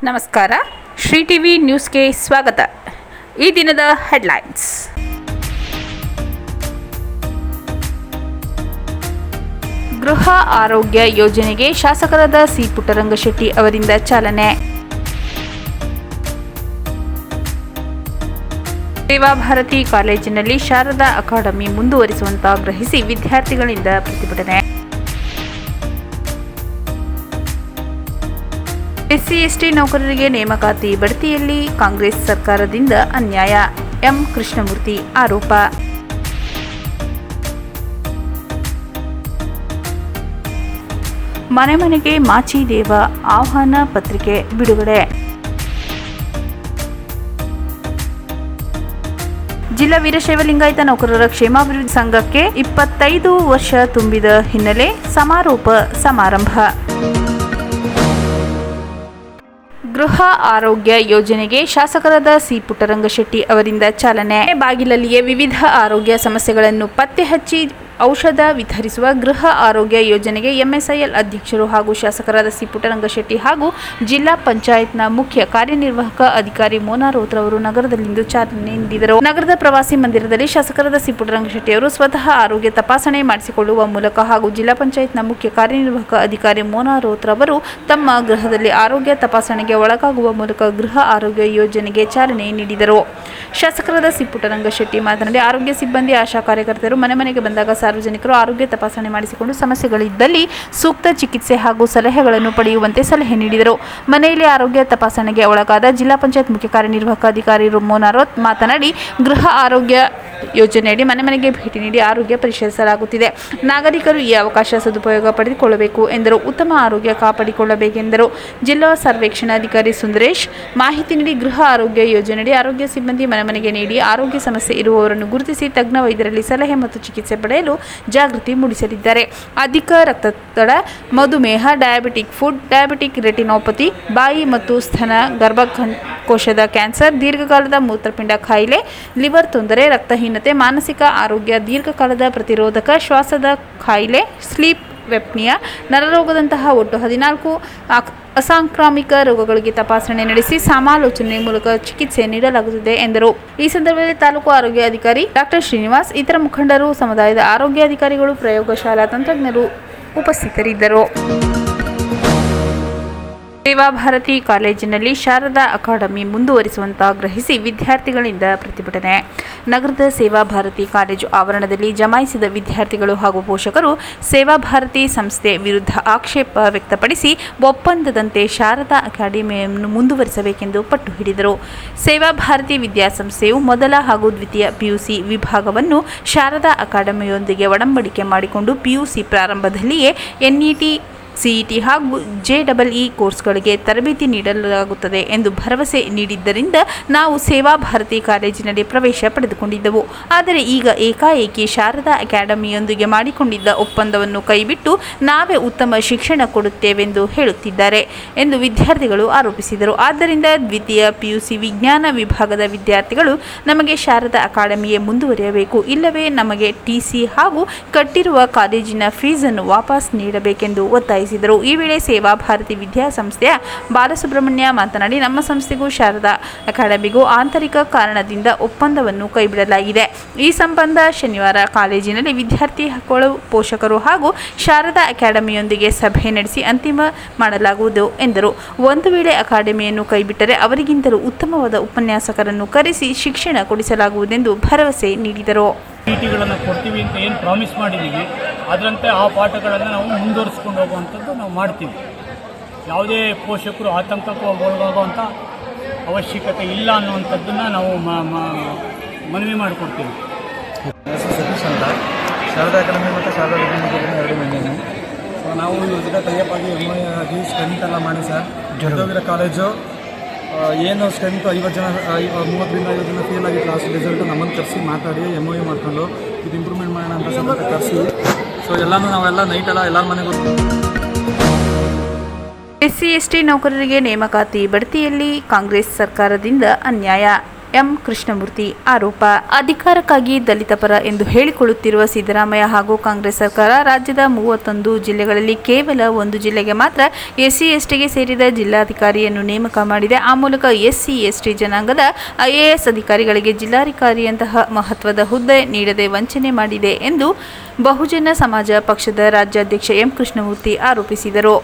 ನಮಸ್ಕಾರ. ಶ್ರೀ ಟಿವಿ ನ್ಯೂಸ್ಗೆ ಸ್ವಾಗತ. ಈ ದಿನದ ಹೆಡ್ಲೈನ್ಸ್. ಗೃಹ ಆರೋಗ್ಯ ಯೋಜನೆಗೆ ಶಾಸಕರಾದ ಸಿ ಪುಟ್ಟರಂಗಶೆಟ್ಟಿ ಅವರಿಂದ ಚಾಲನೆ. ಸೇವಾ ಭಾರತಿ ಕಾಲೇಜಿನಲ್ಲಿ ಶಾರದಾ ಅಕಾಡೆಮಿ ಮುಂದುವರಿಸುವಂತೆ ಆಗ್ರಹಿಸಿ ವಿದ್ಯಾರ್ಥಿಗಳಿಂದ ಪ್ರತಿಭಟನೆ. ಎಸ್ಸಿ ಎಸ್ಟಿ ನೌಕರರಿಗೆ ನೇಮಕಾತಿ ಬಡ್ತಿಯಲ್ಲಿ ಕಾಂಗ್ರೆಸ್ ಸರ್ಕಾರದಿಂದ ಅನ್ಯಾಯ. ಎಂ ಕೃಷ್ಣಮೂರ್ತಿ ಆರೋಪ. ಮನೆ ಮನೆಗೆ ಮಾಚಿದೇವ ಆಹ್ವಾನ ಪತ್ರಿಕೆ ಬಿಡುಗಡೆ. ಜಿಲ್ಲಾ ವೀರಶೈವ ಲಿಂಗಾಯತ ನೌಕರರ ಕ್ಷೇಮಾಭಿವೃದ್ಧಿ ಸಂಘಕ್ಕೆ 25 ವರ್ಷ ತುಂಬಿದ ಹಿನ್ನೆಲೆ ಸಮಾರೋಪ ಸಮಾರಂಭ. ಗೃಹ ಆರೋಗ್ಯ ಯೋಜನೆಗೆ ಶಾಸಕರಾದ ಸಿ ಪುಟ್ಟರಂಗಶೆಟ್ಟಿ ಅವರಿಂದ ಚಾಲನೆ. ಬಾಗಿಲಲ್ಲಿಯೇ ವಿವಿಧ ಆರೋಗ್ಯ ಸಮಸ್ಯೆಗಳನ್ನು ಪತ್ತೆ ಹಚ್ಚಿ ಔಷಧ ವಿತರಿಸುವ ಗೃಹ ಆರೋಗ್ಯ ಯೋಜನೆಗೆ ಎಂಎಸ್ಐಎಲ್ ಅಧ್ಯಕ್ಷರು ಹಾಗೂ ಶಾಸಕರಾದ ಸಿ ಪುಟ್ಟರಂಗಶೆಟ್ಟಿ ಹಾಗೂ ಜಿಲ್ಲಾ ಪಂಚಾಯತ್ನ ಮುಖ್ಯ ಕಾರ್ಯನಿರ್ವಾಹಕ ಅಧಿಕಾರಿ ಮೋನಾ ರೋತ್ರ ಅವರು ನಗರದಲ್ಲಿಂದು ಚಾಲನೆ ನೀಡಿದರು. ನಗರದ ಪ್ರವಾಸಿ ಮಂದಿರದಲ್ಲಿ ಶಾಸಕರಾದ ಸಿ ಪುಟ್ಟರಂಗಶೆಟ್ಟಿ ಅವರು ಸ್ವತಃ ಆರೋಗ್ಯ ತಪಾಸಣೆ ಮಾಡಿಸಿಕೊಳ್ಳುವ ಮೂಲಕ ಹಾಗೂ ಜಿಲ್ಲಾ ಪಂಚಾಯತ್ನ ಮುಖ್ಯ ಕಾರ್ಯನಿರ್ವಾಹಕ ಅಧಿಕಾರಿ ಮೋನಾ ರೋತ್ರ ಅವರು ತಮ್ಮ ಗೃಹದಲ್ಲಿ ಆರೋಗ್ಯ ತಪಾಸಣೆಗೆ ಒಳಗಾಗುವ ಮೂಲಕ ಗೃಹ ಆರೋಗ್ಯ ಯೋಜನೆಗೆ ಚಾಲನೆ ನೀಡಿದರು. ಶಾಸಕರಾದ ಸಿ ಪುಟ್ಟರಂಗಶೆಟ್ಟಿ ಮಾತನಾಡಿ, ಆರೋಗ್ಯ ಸಿಬ್ಬಂದಿ, ಆಶಾ ಕಾರ್ಯಕರ್ತರು ಮನೆ ಮನೆಗೆ ಬಂದಾಗ ಸಾರ್ವಜನಿಕರು ಆರೋಗ್ಯ ತಪಾಸಣೆ ಮಾಡಿಸಿಕೊಂಡು ಸಮಸ್ಯೆಗಳಿದ್ದಲ್ಲಿ ಸೂಕ್ತ ಚಿಕಿತ್ಸೆ ಹಾಗೂ ಸಲಹೆಗಳನ್ನು ಪಡೆಯುವಂತೆ ಸಲಹೆ ನೀಡಿದರು. ಮನೆಯಲ್ಲಿ ಆರೋಗ್ಯ ತಪಾಸಣೆಗೆ ಒಳಗಾದ ಜಿಲ್ಲಾ ಪಂಚಾಯತ್ ಮುಖ್ಯ ಕಾರ್ಯನಿರ್ವಾಹಕ ಅಧಿಕಾರಿ ಮೋನಾ ರೋತ್ ಮಾತನಾಡಿ, ಗೃಹ ಆರೋಗ್ಯ ಯೋಜನೆಯಡಿ ಮನೆ ಮನೆಗೆ ಭೇಟಿ ನೀಡಿ ಆರೋಗ್ಯ ಪರಿಶೀಲಿಸಲಾಗುತ್ತಿದೆ. ನಾಗರಿಕರು ಈ ಅವಕಾಶ ಸದುಪಯೋಗ ಪಡೆದುಕೊಳ್ಳಬೇಕು ಎಂದರು. ಉತ್ತಮ ಆರೋಗ್ಯ ಕಾಪಾಡಿಕೊಳ್ಳಬೇಕೆಂದರು. ಜಿಲ್ಲಾ ಸರ್ವೇಕ್ಷಣಾಧಿಕಾರಿ ಸುಂದರೇಶ್ ಮಾಹಿತಿ ನೀಡಿ, ಗೃಹ ಆರೋಗ್ಯ ಯೋಜನೆಯಡಿ ಆರೋಗ್ಯ ಸಿಬ್ಬಂದಿ ಮನೆ ಮನೆಗೆ ನೀಡಿ ಆರೋಗ್ಯ ಸಮಸ್ಯೆ ಇರುವವರನ್ನು ಗುರುತಿಸಿ ತಜ್ಞ ವೈದ್ಯರಲ್ಲಿ ಸಲಹೆ ಮತ್ತು ಚಿಕಿತ್ಸೆ ಪಡೆಯಲು ಜಾಗೃತಿ ಮೂಡಿಸಲಿದ್ದಾರೆ. ಅಧಿಕ ರಕ್ತದೊತ್ತಡ, ಮಧುಮೇಹ, ಡಯಾಬಿಟಿಕ್ ಫುಡ್, ಡಯಾಬಿಟಿಕ್ ರೆಟಿನೋಪತಿ, ಬಾಯಿ ಮತ್ತು ಸ್ತನ ಗರ್ಭಕೋಶದ ಕ್ಯಾನ್ಸರ್, ದೀರ್ಘಕಾಲದ ಮೂತ್ರಪಿಂಡ ಕಾಯಿಲೆ, ಲಿವರ್ ತೊಂದರೆ, ರಕ್ತಹೀನತೆ, ಮಾನಸಿಕ ಆರೋಗ್ಯ, ದೀರ್ಘಕಾಲದ ಪ್ರತಿರೋಧಕ ಶ್ವಾಸದ ಕಾಯಿಲೆ, ಸ್ಲೀಪ್ ವೆಪ್ನಿಯಾ, ನರರೋಗದಂತಹ ಒಟ್ಟು 14 ಅಸಾಂಕ್ರಾಮಿಕ ರೋಗಗಳಿಗೆ ತಪಾಸಣೆ ನಡೆಸಿ ಸಮಾಲೋಚನೆ ಮೂಲಕ ಚಿಕಿತ್ಸೆ ನೀಡಲಾಗುತ್ತದೆ ಎಂದರು. ಈ ಸಂದರ್ಭದಲ್ಲಿ ತಾಲೂಕು ಆರೋಗ್ಯ ಅಧಿಕಾರಿ ಡಾಕ್ಟರ್ ಶ್ರೀನಿವಾಸ್, ಇತರ ಮುಖಂಡರು, ಸಮುದಾಯದ ಆರೋಗ್ಯ ಅಧಿಕಾರಿಗಳು, ಪ್ರಯೋಗಶಾಲಾ ತಂತ್ರಜ್ಞರು ಉಪಸ್ಥಿತರಿದ್ದರು. ಸೇವಾ ಭಾರತಿ ಕಾಲೇಜಿನಲ್ಲಿ ಶಾರದಾ ಅಕಾಡೆಮಿ ಮುಂದುವರಿಸುವಂತೆ ಆಗ್ರಹಿಸಿ ವಿದ್ಯಾರ್ಥಿಗಳಿಂದ ಪ್ರತಿಭಟನೆ. ನಗರದ ಸೇವಾ ಭಾರತಿ ಕಾಲೇಜು ಆವರಣದಲ್ಲಿ ಜಮಾಯಿಸಿದ ವಿದ್ಯಾರ್ಥಿಗಳು ಹಾಗೂ ಪೋಷಕರು ಸೇವಾ ಭಾರತಿ ಸಂಸ್ಥೆ ವಿರುದ್ಧ ಆಕ್ಷೇಪ ವ್ಯಕ್ತಪಡಿಸಿ ಒಪ್ಪಂದದಂತೆ ಶಾರದಾ ಅಕಾಡೆಮಿಯನ್ನು ಮುಂದುವರಿಸಬೇಕೆಂದು ಪಟ್ಟು ಹಿಡಿದರು. ಸೇವಾ ಭಾರತಿ ವಿದ್ಯಾಸಂಸ್ಥೆಯು ಮೊದಲ ಹಾಗೂ ದ್ವಿತೀಯ ಪಿಯುಸಿ ವಿಭಾಗವನ್ನು ಶಾರದಾ ಅಕಾಡೆಮಿಯೊಂದಿಗೆ ಒಡಂಬಡಿಕೆ ಮಾಡಿಕೊಂಡು ಪಿಯುಸಿ ಪ್ರಾರಂಭದಲ್ಲಿಯೇ ಎನ್ಇಟಿ, ಸಿಇಟಿ ಹಾಗೂ JEE ಕೋರ್ಸ್ಗಳಿಗೆ ತರಬೇತಿ ನೀಡಲಾಗುತ್ತದೆ ಎಂದು ಭರವಸೆ ನೀಡಿದ್ದರಿಂದ ನಾವು ಸೇವಾ ಭಾರತಿ ಕಾಲೇಜಿನಲ್ಲಿ ಪ್ರವೇಶ ಪಡೆದುಕೊಂಡಿದ್ದೆವು. ಆದರೆ ಈಗ ಏಕಾಏಕಿ ಶಾರದಾ ಅಕಾಡೆಮಿಯೊಂದಿಗೆ ಮಾಡಿಕೊಂಡಿದ್ದ ಒಪ್ಪಂದವನ್ನು ಕೈಬಿಟ್ಟು ನಾವೇ ಉತ್ತಮ ಶಿಕ್ಷಣ ಕೊಡುತ್ತೇವೆಂದು ಹೇಳುತ್ತಿದ್ದಾರೆ ಎಂದು ವಿದ್ಯಾರ್ಥಿಗಳು ಆರೋಪಿಸಿದರು. ಆದ್ದರಿಂದ ದ್ವಿತೀಯ ಪಿಯುಸಿ ವಿಜ್ಞಾನ ವಿಭಾಗದ ವಿದ್ಯಾರ್ಥಿಗಳು ನಮಗೆ ಶಾರದಾ ಅಕಾಡೆಮಿಯೇ ಮುಂದುವರಿಯಬೇಕು, ಇಲ್ಲವೇ ನಮಗೆ ಟಿಸಿ ಹಾಗೂ ಕಟ್ಟಿರುವ ಕಾಲೇಜಿನ ಫೀಸನ್ನು ವಾಪಸ್ ನೀಡಬೇಕೆಂದು ಒತ್ತಾಯಿಸಿದರು. ಈ ವೇಳೆ ಸೇವಾ ಭಾರತಿ ವಿದ್ಯಾಸಂಸ್ಥೆಯ ಬಾಲಸುಬ್ರಹ್ಮಣ್ಯ ಮಾತನಾಡಿ, ನಮ್ಮ ಸಂಸ್ಥೆಗೂ ಶಾರದಾ ಅಕಾಡೆಮಿಗೂ ಆಂತರಿಕ ಕಾರಣದಿಂದ ಒಪ್ಪಂದವನ್ನು ಕೈಬಿಡಲಾಗಿದೆ. ಈ ಸಂಬಂಧ ಶನಿವಾರ ಕಾಲೇಜಿನಲ್ಲಿ ವಿದ್ಯಾರ್ಥಿಗಳು, ಪೋಷಕರು ಹಾಗೂ ಶಾರದಾ ಅಕಾಡೆಮಿಯೊಂದಿಗೆ ಸಭೆ ನಡೆಸಿ ಅಂತಿಮ ಮಾಡಲಾಗುವುದು ಎಂದರು. ಒಂದು ವೇಳೆ ಅಕಾಡೆಮಿಯನ್ನು ಕೈಬಿಟ್ಟರೆ ಅವರಿಗಿಂತಲೂ ಉತ್ತಮವಾದ ಉಪನ್ಯಾಸಕರನ್ನು ಕರೆಸಿ ಶಿಕ್ಷಣ ಕೊಡಿಸಲಾಗುವುದೆಂದು ಭರವಸೆ ನೀಡಿದರು. ಟಿಗಳನ್ನು ಕೊಡ್ತೀವಿ ಅಂತ ಏನು ಪ್ರಾಮಿಸ್ ಮಾಡಿದ್ದೀವಿ ಅದರಂತೆ ಆ ಪಾಠಗಳನ್ನು ನಾವು ಮುಂದುವರಿಸ್ಕೊಂಡು ಹೋಗುವಂಥದ್ದು ನಾವು ಮಾಡ್ತೀವಿ. ಯಾವುದೇ ಪೋಷಕರು ಆತಂಕಕ್ಕೆ ಒಳಗಾಗುವಂಥ ಅವಶ್ಯಕತೆ ಇಲ್ಲ ಅನ್ನುವಂಥದ್ದನ್ನು ನಾವು ಮನವಿ ಮಾಡಿಕೊಡ್ತೀವಿ. ಸತೀಶ್ ಅಂತ ಶಾರದಾ ಅಕಾಡೆಮಿ ಮತ್ತು ಶಾರದಾ ವಿಜ್ಞಾನ ಎರಡು ಮಂದಿನಿ. ಸೊ ನಾವು ಜೊತೆ ಟೈಅಪಾಗಿ MOU ಆಗಿ ಸ್ಟ್ರೆಂತ್ ಎಲ್ಲ ಮಾಡಿ ಸರ್ ಜೊತೆಗಿರೋ ಕಾಲೇಜು ಏನು ಸ್ಟ್ರೆಂತ್ 50 ಜನ 30ರಿಂದ 50 ಜನ ಫೇಲ್ ಆಗಿ ಕ್ಲಾಸ್ ರಿಸಲ್ಟು ನಮ್ಮನ್ನು ಕರೆಸಿ ಮಾತಾಡಿ MOU ಮಾಡ್ಕೊಂಡು ಇದು ಇಂಪ್ರೂವ್ಮೆಂಟ್ ಮಾಡೋಣ ಅಂತ ಸ್ವಲ್ಪ ಕರೆಸಿ. ಸೊ ನಾವೆಲ್ಲ ನೈಟೆಲ್ಲ ಎಲ್ಲರ ಮನೆಗೂ. ಎಸ್ಸಿ ಎಸ್ಟಿ ನೌಕರರಿಗೆ ನೇಮಕಾತಿ ಬಡ್ತಿಯಲ್ಲಿ ಕಾಂಗ್ರೆಸ್ ಸರ್ಕಾರದಿಂದ ಅನ್ಯಾಯ. ಎಂ ಕೃಷ್ಣಮೂರ್ತಿ ಆರೋಪ. ಅಧಿಕಾರಕ್ಕಾಗಿ ದಲಿತ ಪರ ಎಂದು ಹೇಳಿಕೊಳ್ಳುತ್ತಿರುವ ಸಿದ್ದರಾಮಯ್ಯ ಹಾಗೂ ಕಾಂಗ್ರೆಸ್ ಸರ್ಕಾರ ರಾಜ್ಯದ 31 ಜಿಲ್ಲೆಗಳಲ್ಲಿ ಕೇವಲ 1 ಜಿಲ್ಲೆಗೆ ಮಾತ್ರ SC/STಗೆ ಸೇರಿದ ಜಿಲ್ಲಾಧಿಕಾರಿಯನ್ನು ನೇಮಕ ಮಾಡಿದೆ. ಆ ಮೂಲಕ SC/ST ಜನಾಂಗದ IAS ಅಧಿಕಾರಿಗಳಿಗೆ ಜಿಲ್ಲಾಧಿಕಾರಿಯಂತಹ ಮಹತ್ವದ ಹುದ್ದೆ ನೀಡದೆ ವಂಚನೆ ಮಾಡಿದೆ ಎಂದು ಬಹುಜನ ಸಮಾಜ ಪಕ್ಷದ ರಾಜ್ಯಾಧ್ಯಕ್ಷ ಎಂ ಕೃಷ್ಣಮೂರ್ತಿ ಆರೋಪಿಸಿದರು.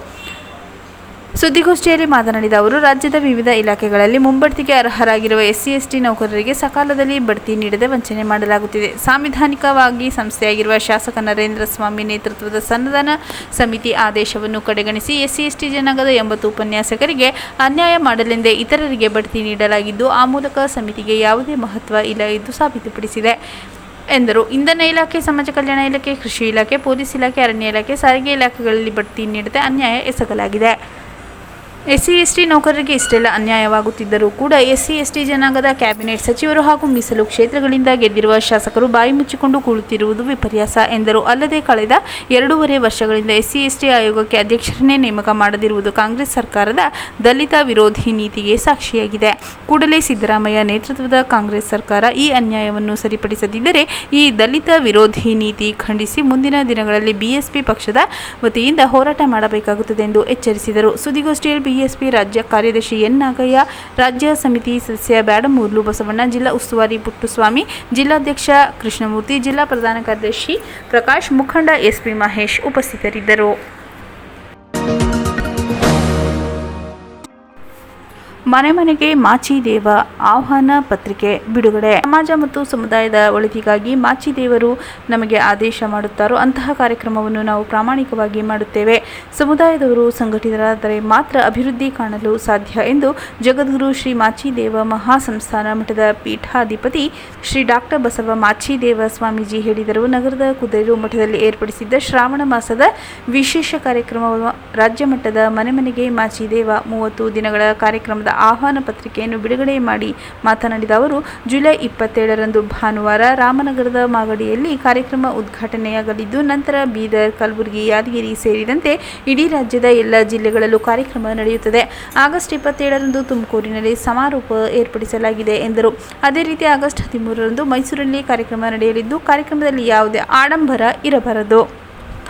ಸುದ್ದಿಗೋಷ್ಠಿಯಲ್ಲಿ ಮಾತನಾಡಿದ ಅವರು, ರಾಜ್ಯದ ವಿವಿಧ ಇಲಾಖೆಗಳಲ್ಲಿ ಮುಂಬಡ್ತಿಗೆ ಅರ್ಹರಾಗಿರುವ SC/ST ನೌಕರರಿಗೆ ಸಕಾಲದಲ್ಲಿ ಬಡ್ತಿ ನೀಡದೆ ವಂಚನೆ ಮಾಡಲಾಗುತ್ತಿದೆ. ಸಾಂವಿಧಾನಿಕವಾಗಿ ಸಂಸ್ಥೆಯಾಗಿರುವ ಶಾಸಕ ನರೇಂದ್ರ ಸ್ವಾಮಿ ನೇತೃತ್ವದ ಸನ್ನಿಧಾನ ಸಮಿತಿ ಆದೇಶವನ್ನು ಕಡೆಗಣಿಸಿ SC/ST ಜನಾಂಗದ 80 ಉಪನ್ಯಾಸಕರಿಗೆ ಅನ್ಯಾಯ ಮಾಡಲೆಂದೇ ಇತರರಿಗೆ ಬಡ್ತಿ ನೀಡಲಾಗಿದ್ದು, ಆ ಮೂಲಕ ಸಮಿತಿಗೆ ಯಾವುದೇ ಮಹತ್ವ ಇಲ್ಲ ಎಂದು ಸಾಬೀತುಪಡಿಸಿದೆ ಎಂದರು. ಇಂಧನ ಇಲಾಖೆ, ಸಮಾಜ ಕಲ್ಯಾಣ ಇಲಾಖೆ, ಕೃಷಿ ಇಲಾಖೆ, ಪೊಲೀಸ್ ಇಲಾಖೆ, ಅರಣ್ಯ ಇಲಾಖೆ, ಸಾರಿಗೆ ಇಲಾಖೆಗಳಲ್ಲಿ ಬಡ್ತಿ ನೀಡದೆ ಅನ್ಯಾಯ ಎಸಗಲಾಗಿದೆ. SC/ST ನೌಕರರಿಗೆ ಇಷ್ಟೆಲ್ಲ ಅನ್ಯಾಯವಾಗುತ್ತಿದ್ದರೂ ಕೂಡ SC/ST ಜನಾಂಗದ ಕ್ಯಾಬಿನೆಟ್ ಸಚಿವರು ಹಾಗೂ ಮೀಸಲು ಕ್ಷೇತ್ರಗಳಿಂದ ಗೆದ್ದಿರುವ ಶಾಸಕರು ಬಾಯಿ ಮುಚ್ಚಿಕೊಂಡು ಕೂಳುತ್ತಿರುವುದು ವಿಪರ್ಯಾಸ ಎಂದರು. ಅಲ್ಲದೆ ಕಳೆದ 2.5 ವರ್ಷಗಳಿಂದ SC/ST ಆಯೋಗಕ್ಕೆ ಅಧ್ಯಕ್ಷರನ್ನೇ ನೇಮಕ ಮಾಡದಿರುವುದು ಕಾಂಗ್ರೆಸ್ ಸರ್ಕಾರದ ದಲಿತ ವಿರೋಧಿ ನೀತಿಗೆ ಸಾಕ್ಷಿಯಾಗಿದೆ. ಕೂಡಲೇ ಸಿದ್ದರಾಮಯ್ಯ ನೇತೃತ್ವದ ಕಾಂಗ್ರೆಸ್ ಸರ್ಕಾರ ಈ ಅನ್ಯಾಯವನ್ನು ಸರಿಪಡಿಸದಿದ್ದರೆ ಈ ದಲಿತ ವಿರೋಧಿ ನೀತಿ ಖಂಡಿಸಿ ಮುಂದಿನ ದಿನಗಳಲ್ಲಿ BSP ಪಕ್ಷದ ವತಿಯಿಂದ ಹೋರಾಟ ಮಾಡಬೇಕಾಗುತ್ತದೆ ಎಂದು ಎಚ್ಚರಿಸಿದರು. ಸುದ್ದಿಗೋಷ್ಠಿಯಲ್ಲಿ BSP ರಾಜ್ಯ ಕಾರ್ಯದರ್ಶಿ ಎನ್ ನಾಗಯ್ಯ, ರಾಜ್ಯ ಸಮಿತಿ ಸದಸ್ಯ ಬ್ಯಾಡಮೂರ್ಲು ಬಸವಣ್ಣ, ಜಿಲ್ಲಾ ಉಸ್ತುವಾರಿ ಪುಟ್ಟಸ್ವಾಮಿ, ಜಿಲ್ಲಾಧ್ಯಕ್ಷ ಕೃಷ್ಣಮೂರ್ತಿ, ಜಿಲ್ಲಾ ಪ್ರಧಾನ ಕಾರ್ಯದರ್ಶಿ ಪ್ರಕಾಶ್, ಮುಖಂಡ SP ಮಹೇಶ್ ಉಪಸ್ಥಿತರಿದ್ದರು. ಮನೆ ಮನೆಗೆ ಮಾಚಿದೇವ ಆಹ್ವಾನ ಪತ್ರಿಕೆ ಬಿಡುಗಡೆ. ಸಮಾಜ ಮತ್ತು ಸಮುದಾಯದ ಒಳಿತಿಗಾಗಿ ಮಾಚಿದೇವರು ನಮಗೆ ಆದೇಶ ಮಾಡುತ್ತಾರೋ ಅಂತಹ ಕಾರ್ಯಕ್ರಮವನ್ನು ನಾವು ಪ್ರಾಮಾಣಿಕವಾಗಿ ಮಾಡುತ್ತೇವೆ. ಸಮುದಾಯದವರು ಸಂಘಟಿತರಾದರೆ ಮಾತ್ರ ಅಭಿವೃದ್ಧಿ ಕಾಣಲು ಸಾಧ್ಯ ಎಂದು ಜಗದ್ಗುರು ಶ್ರೀ ಮಾಚಿದೇವ ಮಹಾಸಂಸ್ಥಾನ ಮಠದ ಪೀಠಾಧಿಪತಿ ಶ್ರೀ ಡಾಕ್ಟರ್ ಬಸವ ಮಾಚಿದೇವ ಸ್ವಾಮೀಜಿ ಹೇಳಿದರು. ನಗರದ ಕುದೇರು ಮಠದಲ್ಲಿ ಏರ್ಪಡಿಸಿದ್ದ ಶ್ರಾವಣ ಮಾಸದ ವಿಶೇಷ ಕಾರ್ಯಕ್ರಮ ರಾಜ್ಯ ಮಟ್ಟದ ಮನೆ ಮನೆಗೆ ಮಾಚಿದೇವ 30 ದಿನಗಳ ಕಾರ್ಯಕ್ರಮದ ಆಹ್ವಾನ ಪತ್ರಿಕೆಯನ್ನು ಬಿಡುಗಡೆ ಮಾಡಿ ಮಾತನಾಡಿದ ಅವರು, ಜುಲೈ 27ರಂದು ಭಾನುವಾರ ರಾಮನಗರದ ಮಾಗಡಿಯಲ್ಲಿ ಕಾರ್ಯಕ್ರಮ ಉದ್ಘಾಟನೆಯಾಗಲಿದ್ದು, ನಂತರ ಬೀದರ್, ಕಲಬುರಗಿ, ಯಾದಗಿರಿ ಸೇರಿದಂತೆ ಇಡೀ ರಾಜ್ಯದ ಎಲ್ಲ ಜಿಲ್ಲೆಗಳಲ್ಲೂ ಕಾರ್ಯಕ್ರಮ ನಡೆಯುತ್ತದೆ. ಆಗಸ್ಟ್ 27ರಂದು ತುಮಕೂರಿನಲ್ಲಿ ಸಮಾರೋಪ ಏರ್ಪಡಿಸಲಾಗಿದೆ ಎಂದರು. ಅದೇ ರೀತಿ ಆಗಸ್ಟ್ 13ರಂದು ಮೈಸೂರಿನಲ್ಲಿ ಕಾರ್ಯಕ್ರಮ ನಡೆಯಲಿದ್ದು, ಕಾರ್ಯಕ್ರಮದಲ್ಲಿ ಯಾವುದೇ ಆಡಂಬರ ಇರಬಾರದು.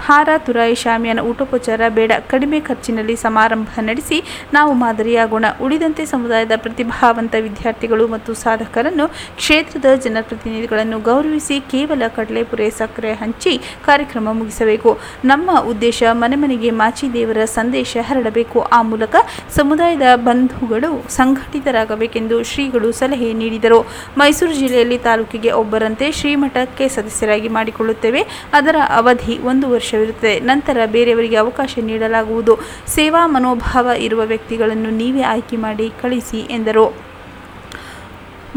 ಹಾರ, ತುರಾಯಿ, ಶಾಮಿಯಾನ, ಊಟೋಪಚಾರ ಬೇಡ. ಕಡಿಮೆ ಖರ್ಚಿನಲ್ಲಿ ಸಮಾರಂಭ ನಡೆಸಿ ನಾವು ಮಾದರಿಯಾಗೋಣ. ಉಳಿದಂತೆ ಸಮುದಾಯದ ಪ್ರತಿಭಾವಂತ ವಿದ್ಯಾರ್ಥಿಗಳು ಮತ್ತು ಸಾಧಕರನ್ನು, ಕ್ಷೇತ್ರದ ಜನಪ್ರತಿನಿಧಿಗಳನ್ನು ಗೌರವಿಸಿ ಕೇವಲ ಕಡಲೆಪುರೆ, ಸಕ್ಕರೆ ಹಂಚಿ ಕಾರ್ಯಕ್ರಮ ಮುಗಿಸಬೇಕು. ನಮ್ಮ ಉದ್ದೇಶ ಮನೆ ಮನೆಗೆ ಮಾಚಿದೇವರ ಸಂದೇಶ ಹರಡಬೇಕು. ಆ ಮೂಲಕ ಸಮುದಾಯದ ಬಂಧುಗಳು ಸಂಘಟಿತರಾಗಬೇಕೆಂದು ಶ್ರೀಗಳು ಸಲಹೆ ನೀಡಿದರು. ಮೈಸೂರು ಜಿಲ್ಲೆಯಲ್ಲಿ ತಾಲೂಕಿಗೆ ಒಬ್ಬರಂತೆ ಶ್ರೀಮಠಕ್ಕೆ ಸದಸ್ಯರಾಗಿ ಮಾಡಿಕೊಳ್ಳುತ್ತೇವೆ. ಅದರ ಅವಧಿ 1 ವರ್ಷವಿರುತ್ತದೆ. ನಂತರ ಬೇರೆಯವರಿಗೆ ಅವಕಾಶ ನೀಡಲಾಗುವುದು. ಸೇವಾ ಮನೋಭಾವ ಇರುವ ವ್ಯಕ್ತಿಗಳನ್ನು ನೀವೇ ಆಯ್ಕೆ ಮಾಡಿ ಕಳಿಸಿ ಎಂದರು.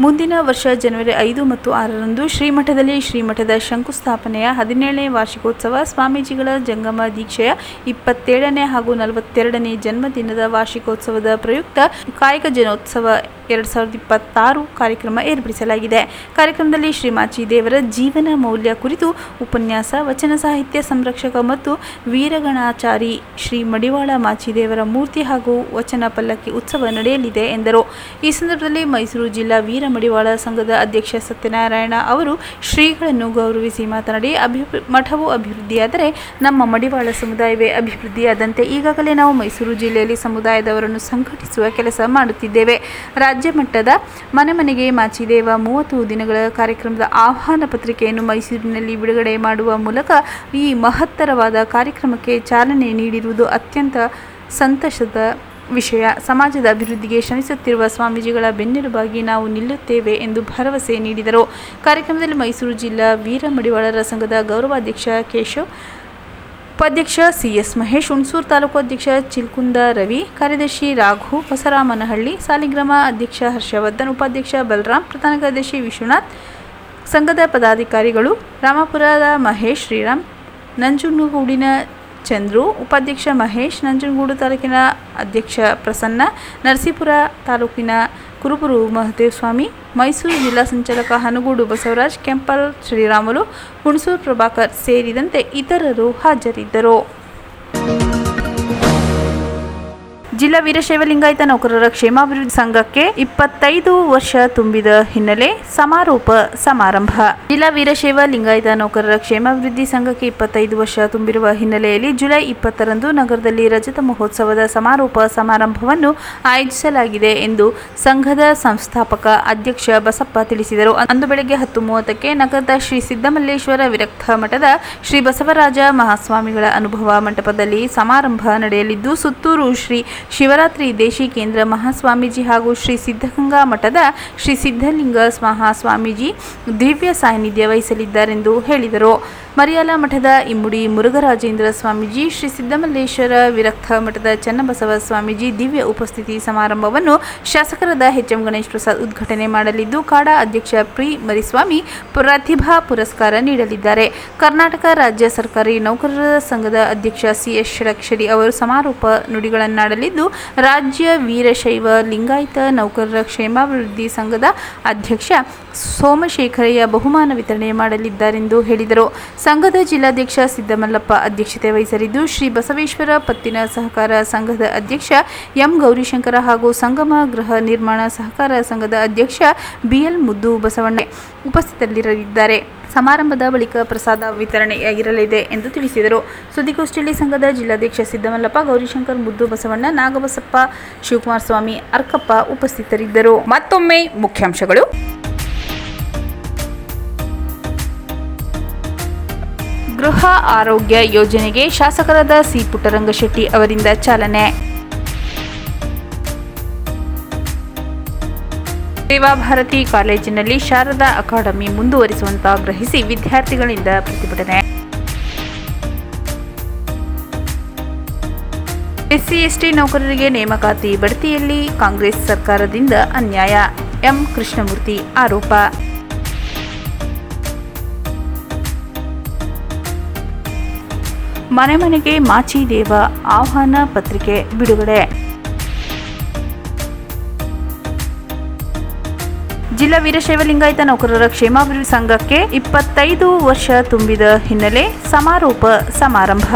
ಮುಂದಿನ ವರ್ಷ ಜನವರಿ 5 ಮತ್ತು 6ರಂದು ಶ್ರೀಮಠದಲ್ಲಿ ಶ್ರೀಮಠದ ಶಂಕುಸ್ಥಾಪನೆಯ 17ನೇ ವಾರ್ಷಿಕೋತ್ಸವ, ಸ್ವಾಮೀಜಿಗಳ ಜಂಗಮ ದೀಕ್ಷೆಯ 27ನೇ ಹಾಗೂ 42ನೇ ಜನ್ಮದಿನದ ವಾರ್ಷಿಕೋತ್ಸವದ ಪ್ರಯುಕ್ತ ಕಾಯಕ ಜನೋತ್ಸವ 2026 ಕಾರ್ಯಕ್ರಮ ಏರ್ಪಡಿಸಲಾಗಿದೆ. ಕಾರ್ಯಕ್ರಮದಲ್ಲಿ ಶ್ರೀ ಮಾಚಿದೇವರ ಜೀವನ ಮೌಲ್ಯ ಕುರಿತು ಉಪನ್ಯಾಸ, ವಚನ ಸಾಹಿತ್ಯ ಸಂರಕ್ಷಕ ಮತ್ತು ವೀರಗಣಾಚಾರಿ ಶ್ರೀ ಮಡಿವಾಳ ಮಾಚಿದೇವರ ಮೂರ್ತಿ ಹಾಗೂ ವಚನ ಪಲ್ಲಕ್ಕಿ ಉತ್ಸವ ನಡೆಯಲಿದೆ ಎಂದರು. ಈ ಸಂದರ್ಭದಲ್ಲಿ ಮೈಸೂರು ಜಿಲ್ಲಾ ವೀರ ಮಡಿವಾಳ ಸಂಘದ ಅಧ್ಯಕ್ಷ ಸತ್ಯನಾರಾಯಣ ಅವರು ಶ್ರೀಗಳನ್ನು ಗೌರವಿಸಿ ಮಾತನಾಡಿ, ಮಠವು ಅಭಿವೃದ್ಧಿಯಾದರೆ ನಮ್ಮ ಮಡಿವಾಳ ಸಮುದಾಯವೇ ಅಭಿವೃದ್ಧಿಯಾದಂತೆ. ಈಗಾಗಲೇ ನಾವು ಮೈಸೂರು ಜಿಲ್ಲೆಯಲ್ಲಿ ಸಮುದಾಯದವರನ್ನು ಸಂಘಟಿಸುವ ಕೆಲಸ ಮಾಡುತ್ತಿದ್ದೇವೆ. ರಾಜ್ಯ ಮಟ್ಟದ ಮನೆ ಮನೆಗೆ ಮಾಚಿದೇವ 30 ದಿನಗಳ ಕಾರ್ಯಕ್ರಮದ ಆಹ್ವಾನ ಪತ್ರಿಕೆಯನ್ನು ಮೈಸೂರಿನಲ್ಲಿ ಬಿಡುಗಡೆ ಮಾಡುವ ಮೂಲಕ ಈ ಮಹತ್ತರವಾದ ಕಾರ್ಯಕ್ರಮಕ್ಕೆ ಚಾಲನೆ ನೀಡಿರುವುದು ಅತ್ಯಂತ ಸಂತಸದ ವಿಷಯ. ಸಮಾಜದ ಅಭಿವೃದ್ಧಿಗೆ ಶ್ರಮಿಸುತ್ತಿರುವ ಸ್ವಾಮೀಜಿಗಳ ಬೆನ್ನೆಲುಬಾಗಿ ನಾವು ನಿಲ್ಲುತ್ತೇವೆ ಎಂದು ಭರವಸೆ ನೀಡಿದರು. ಕಾರ್ಯಕ್ರಮದಲ್ಲಿ ಮೈಸೂರು ಜಿಲ್ಲಾ ವೀರ ಮಡಿವಾಳರ ಸಂಘದ ಗೌರವಾಧ್ಯಕ್ಷ ಕೇಶವ್, ಉಪಾಧ್ಯಕ್ಷ CS ಮಹೇಶ್, ಹುಣಸೂರು ತಾಲೂಕು ಅಧ್ಯಕ್ಷ ಚಿಲ್ಕುಂದ ರವಿ, ಕಾರ್ಯದರ್ಶಿ ರಾಘು, ಹೊಸರಾಮನಹಳ್ಳಿ, ಸಾಲಿಗ್ರಾಮ ಅಧ್ಯಕ್ಷ ಹರ್ಷವರ್ಧನ್, ಉಪಾಧ್ಯಕ್ಷ ಬಲರಾಮ್, ಪ್ರಧಾನ ಕಾರ್ಯದರ್ಶಿ ವಿಶ್ವನಾಥ್, ಸಂಘದ ಪದಾಧಿಕಾರಿಗಳು ರಾಮಪುರದ ಮಹೇಶ್, ಶ್ರೀರಾಮ್, ನಂಜನಗೂಡಿನ ಚಂದ್ರು, ಉಪಾಧ್ಯಕ್ಷ ಮಹೇಶ್, ನಂಜನಗೂಡು ತಾಲೂಕಿನ ಅಧ್ಯಕ್ಷ ಪ್ರಸನ್ನ, ನರಸೀಪುರ ತಾಲೂಕಿನ ಕುರುಬೂರು ಮಹದೇವ ಸ್ವಾಮಿ, ಮೈಸೂರು ಜಿಲ್ಲಾ ಸಂಚಾಲಕ ಹನಗೂಡು ಬಸವರಾಜ್, ಕೆಂಪಲ್ ಶ್ರೀರಾಮುಲು, ಹುಣಸೂರು ಪ್ರಭಾಕರ್ ಸೇರಿದಂತೆ ಇತರರು ಹಾಜರಿದ್ದರು. ಜಿಲ್ಲಾ ವೀರಶೈವ ಲಿಂಗಾಯತ ನೌಕರರ ಕ್ಷೇಮಾಭಿವೃದ್ಧಿ ಸಂಘಕ್ಕೆ 25 ವರ್ಷ ತುಂಬಿದ ಹಿನ್ನೆಲೆ ಸಮಾರೋಪ ಸಮಾರಂಭ. ಜಿಲ್ಲಾ ವೀರಶೈವ ಲಿಂಗಾಯತ ನೌಕರರ ಕ್ಷೇಮಾಭಿವೃದ್ಧಿ ಸಂಘಕ್ಕೆ 25 ವರ್ಷ ತುಂಬಿರುವ ಹಿನ್ನೆಲೆಯಲ್ಲಿ ಜುಲೈ 20ರಂದು ನಗರದಲ್ಲಿ ರಜತ ಮಹೋತ್ಸವದ ಸಮಾರೋಪ ಸಮಾರಂಭವನ್ನು ಆಯೋಜಿಸಲಾಗಿದೆ ಎಂದು ಸಂಘದ ಸಂಸ್ಥಾಪಕ ಅಧ್ಯಕ್ಷ ಬಸಪ್ಪ ತಿಳಿಸಿದರು. ಅಂದು ಬೆಳಗ್ಗೆ 10:30ಕ್ಕೆ ನಗರದ ಶ್ರೀ ಸಿದ್ದಮಲ್ಲೇಶ್ವರ ವಿರಕ್ತ ಮಠದ ಶ್ರೀ ಬಸವರಾಜ ಮಹಾಸ್ವಾಮಿಗಳ ಅನುಭವ ಮಂಟಪದಲ್ಲಿ ಸಮಾರಂಭ ನಡೆಯಲಿದ್ದು, ಸುತ್ತೂರು ಶ್ರೀ ಶಿವರಾತ್ರಿ ದೇಶಿ ಕೇಂದ್ರ ಮಹಾಸ್ವಾಮೀಜಿ ಹಾಗೂ ಶ್ರೀ ಸಿದ್ಧಗಂಗಾ ಮಠದ ಶ್ರೀ ಸಿದ್ಧಲಿಂಗ ಮಹಾಸ್ವಾಮೀಜಿ ದಿವ್ಯ ಸಾನ್ನಿಧ್ಯ ವಹಿಸಲಿದ್ದಾರೆಂದು ಹೇಳಿದರು. ಮರಿಯಾಲ ಮಠದ ಇಮ್ಮುಡಿ ಮುರುಘರಾಜೇಂದ್ರ ಸ್ವಾಮೀಜಿ, ಶ್ರೀ ಸಿದ್ದಮಲ್ಲೇಶ್ವರ ವಿರಕ್ತ ಮಠದ ಚನ್ನಬಸವ ಸ್ವಾಮೀಜಿ ದಿವ್ಯ ಉಪಸ್ಥಿತಿ ಸಮಾರಂಭವನ್ನು ಶಾಸಕರಾದ ಎಚ್.ಎಂ. ಗಣೇಶ್ ಪ್ರಸಾದ್ ಉದ್ಘಾಟನೆ ಮಾಡಲಿದ್ದು, ಕಾಡಾ ಅಧ್ಯಕ್ಷ ಪ್ರಿ ಮರಿಸ್ವಾಮಿ ಪ್ರತಿಭಾ ಪುರಸ್ಕಾರ ನೀಡಲಿದ್ದಾರೆ. ಕರ್ನಾಟಕ ರಾಜ್ಯ ಸರ್ಕಾರಿ ನೌಕರರ ಸಂಘದ ಅಧ್ಯಕ್ಷ ಸಿ.ಎಸ್. ಷಡಕ್ಷರಿ ಅವರು ಸಮಾರೋಪ ನುಡಿಗಳನ್ನಾಡಲಿದ್ದು, ರಾಜ್ಯ ವೀರಶೈವ ಲಿಂಗಾಯತ ನೌಕರರ ಕ್ಷೇಮಾಭಿವೃದ್ಧಿ ಸಂಘದ ಅಧ್ಯಕ್ಷ ಸೋಮಶೇಖರಯ್ಯ ಬಹುಮಾನ ವಿತರಣೆ ಮಾಡಲಿದ್ದಾರೆಂದು ಹೇಳಿದರು. ಸಂಘದ ಜಿಲ್ಲಾಧ್ಯಕ್ಷ ಸಿದ್ದಮಲ್ಲಪ್ಪ ಅಧ್ಯಕ್ಷತೆ ವಹಿಸಲಿದ್ದು, ಶ್ರೀ ಬಸವೇಶ್ವರ ಪತ್ತಿನ ಸಹಕಾರ ಸಂಘದ ಅಧ್ಯಕ್ಷ ಎಂ. ಗೌರಿಶಂಕರ ಹಾಗೂ ಸಂಗಮ ಗೃಹ ನಿರ್ಮಾಣ ಸಹಕಾರ ಸಂಘದ ಅಧ್ಯಕ್ಷ ಬಿಎಲ್ ಮುದ್ದು ಬಸವಣ್ಣ ಉಪಸ್ಥಿತರಿರಲಿದ್ದಾರೆ. ಸಮಾರಂಭದ ಬಳಿಕ ಪ್ರಸಾದ ವಿತರಣೆಯಾಗಿರಲಿದೆ ಎಂದು ತಿಳಿಸಿದರು. ಸುದ್ದಿಗೋಷ್ಠಿಯಲ್ಲಿ ಸಂಘದ ಜಿಲ್ಲಾಧ್ಯಕ್ಷ ಸಿದ್ದಮಲ್ಲಪ್ಪ, ಗೌರಿಶಂಕರ್, ಮುದ್ದು ಬಸವಣ್ಣ, ನಾಗಬಸಪ್ಪ, ಶಿವಕುಮಾರ ಸ್ವಾಮಿ, ಅರ್ಕಪ್ಪ ಉಪಸ್ಥಿತರಿದ್ದರು. ಮತ್ತೊಮ್ಮೆ ಮುಖ್ಯಾಂಶಗಳು. ಗೃಹ ಆರೋಗ್ಯ ಯೋಜನೆಗೆ ಶಾಸಕರಾದ ಸಿ. ಪುಟ್ಟರಂಗಶೆಟ್ಟಿ ಅವರಿಂದ ಚಾಲನೆ. ಸೇವಾಭಾರತಿ ಕಾಲೇಜಿನಲ್ಲಿ ಶಾರದಾ ಅಕಾಡೆಮಿ ಮುಂದುವರಿಸುವಂತೆ ಆಗ್ರಹಿಸಿ ವಿದ್ಯಾರ್ಥಿಗಳಿಂದ ಪ್ರತಿಭಟನೆ. ಎಸ್ಸಿ/ಎಸ್ಟಿ ನೌಕರರಿಗೆ ನೇಮಕಾತಿ ಬಡ್ತಿಯಲ್ಲಿ ಕಾಂಗ್ರೆಸ್ ಸರ್ಕಾರದಿಂದ ಅನ್ಯಾಯ, ಎಂ. ಕೃಷ್ಣಮೂರ್ತಿ ಆರೋಪ. ಮನೆ ಮನೆಗೆ ಮಾಚಿದೇವ ಆಹ್ವಾನ ಪತ್ರಿಕೆ ಬಿಡುಗಡೆ. ಜಿಲ್ಲಾ ವೀರಶೈವ ಲಿಂಗಾಯತ ನೌಕರರ ಕ್ಷೇಮಾಭಿವೃದ್ಧಿ ಸಂಘಕ್ಕೆ 25 ವರ್ಷ ತುಂಬಿದ ಹಿನ್ನೆಲೆ ಸಮಾರೋಪ ಸಮಾರಂಭ.